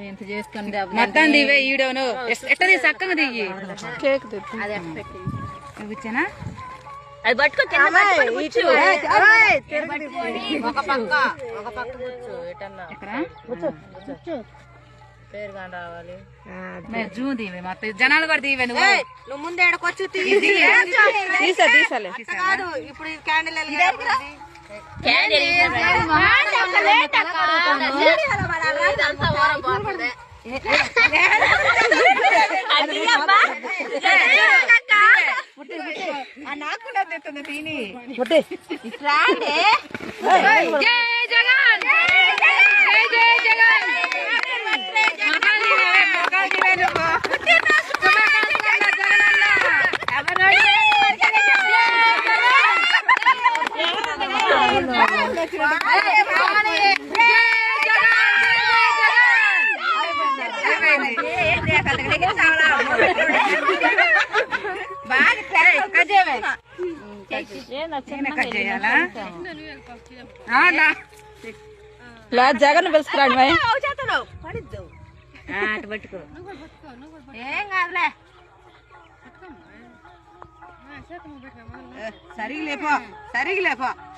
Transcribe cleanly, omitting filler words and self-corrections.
ఎంత చేసుకుని మొత్తం దివే ఈడోను ఎట్లా చక్కగా దిగి కేక్ ఇచ్చానా అది పట్టుకో ఒక పక్క పేరు రావాలి జూ దీవే మొత్తం జనాలు కూడా దీవే నువ్వు ముందు ఏడకొచ్చు కాదు ఇప్పుడు క్యాండిల్ నాకుండా తెస్తుంది తిని జగన్ పిలుచుకురాడు అటు పట్టుకో ఏం కాదులే సరిగి లేపో